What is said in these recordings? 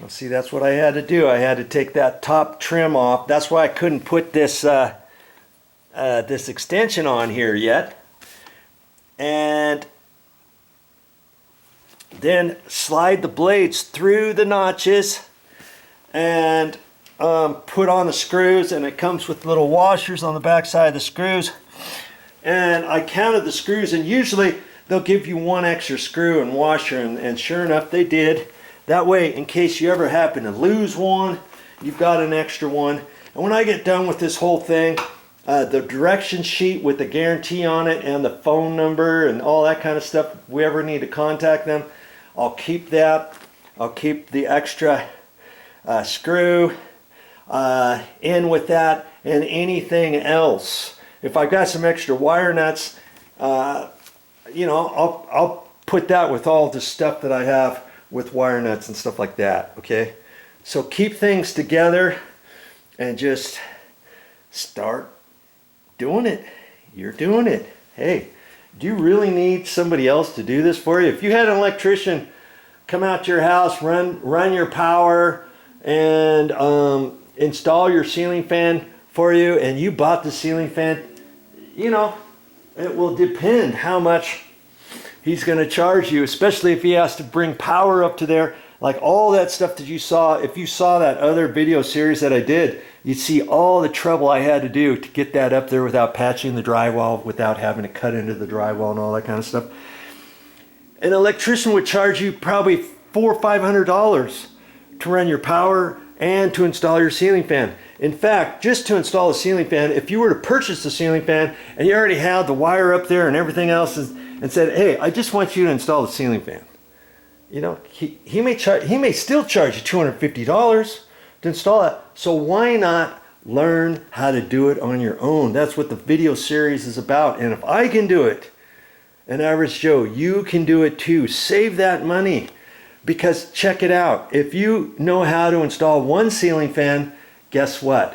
See, that's what I had to do. I had to take that top trim off. That's why I couldn't put this this extension on here yet. And then slide the blades through the notches and put on the screws, and it comes with little washers on the back side of the screws. And I counted the screws, and usually they'll give you one extra screw and washer, and sure enough they did. That way, in case you ever happen to lose one, you've got an extra one. And when I get done with this whole thing, the direction sheet with the guarantee on it and the phone number and all that kind of stuff, if we ever need to contact them, I'll keep that. I'll keep the extra screw in with that, and anything else. If I've got some extra wire nuts, you know, I'll put that with all the stuff that I have with wire nuts and stuff like that. Okay, so keep things together and just start doing it. You're doing it. Hey, do you really need somebody else to do this for you? If you had an electrician come out to your house, run your power, and install your ceiling fan for you, and you bought the ceiling fan, you know, it will depend how much he's going to charge you, especially if he has to bring power up to there. Like all that stuff that you saw, if you saw that other video series that I did, you'd see all the trouble I had to do to get that up there without patching the drywall, without having to cut into the drywall and all that kind of stuff. An electrician would charge you probably $400 or $500 to run your power and to install your ceiling fan. In fact, just to install a ceiling fan, if you were to purchase the ceiling fan and you already had the wire up there and everything else, and said, hey, I just want you to install the ceiling fan, you know, he may still charge you $250 to install it. So why not learn how to do it on your own? That's what the video series is about. And if I can do it, an average Joe, you can do it too. Save that money, because check it out. If you know how to install one ceiling fan, guess what?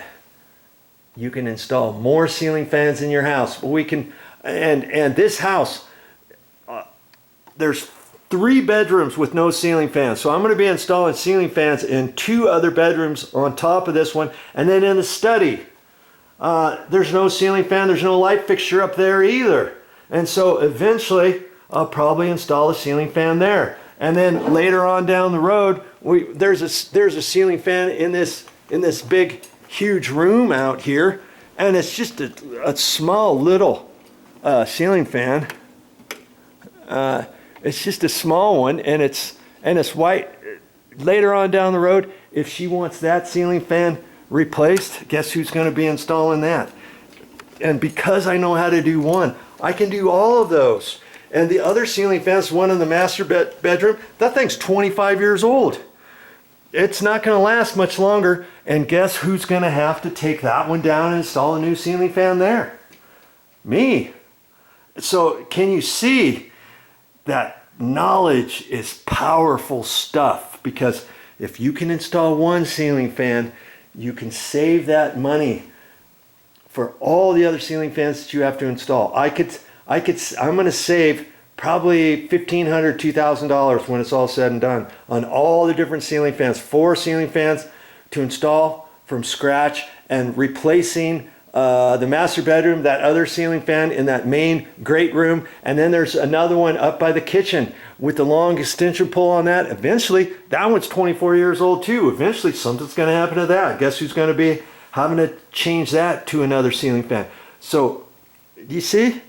You can install more ceiling fans in your house. We can, and this house, there's 3 bedrooms with no ceiling fans. So I'm going to be installing ceiling fans in 2 other bedrooms on top of this one. And then in the study, there's no ceiling fan. There's no light fixture up there either. And so eventually I'll probably install a ceiling fan there. And then later on down the road, there's a ceiling fan in this big, huge room out here. And it's just a small little ceiling fan. It's just a small one, and it's white. Later on down the road, if she wants that ceiling fan replaced, guess who's going to be installing that? And because I know how to do one, I can do all of those. And the other ceiling fan, one in the master bedroom, that thing's 25 years old. It's not going to last much longer. And guess who's going to have to take that one down and install a new ceiling fan there? Me. So can you see that knowledge is powerful stuff? Because if you can install one ceiling fan, you can save that money for all the other ceiling fans that you have to install. I'm going to save probably $1,500, $2,000 when it's all said and done on all the different ceiling fans. 4 ceiling fans to install from scratch, and replacing the master bedroom, that other ceiling fan in that main great room, and then there's another one up by the kitchen with the long extension pole on that. Eventually, that one's 24 years old too. Eventually, something's going to happen to that. Guess who's going to be having to change that to another ceiling fan? So, you see,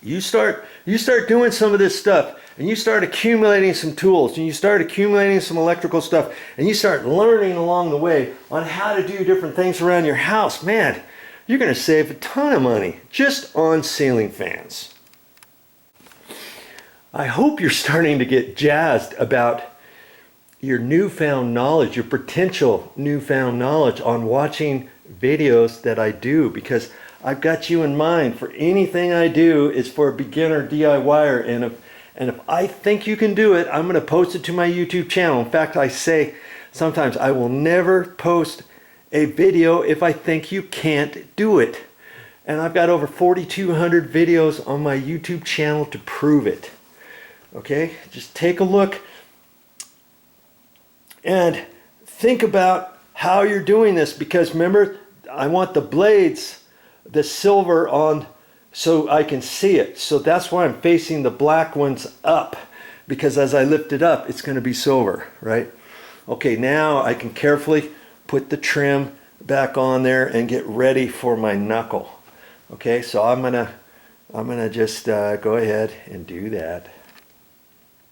you start doing some of this stuff, and you start accumulating some tools, and you start accumulating some electrical stuff, and you start learning along the way on how to do different things around your house. Man, you're going to save a ton of money just on ceiling fans. I hope you're starting to get jazzed about your newfound knowledge, your potential newfound knowledge on watching videos that I do, because I've got you in mind. For anything I do is for a beginner DIYer, and if I think you can do it, I'm going to post it to my YouTube channel. In fact, I say sometimes I will never post a video if I think you can't do it. And I've got over 4,200 videos on my YouTube channel to prove it. Okay, just take a look And think about how you're doing this, because remember, I want the blades, the silver on, so I can see it. So that's why I'm facing the black ones up, because as I lift it up, it's going to be silver, right? Okay, now I can carefully put the trim back on there and get ready for my knuckle. Okay, so I'm gonna just go ahead and do that.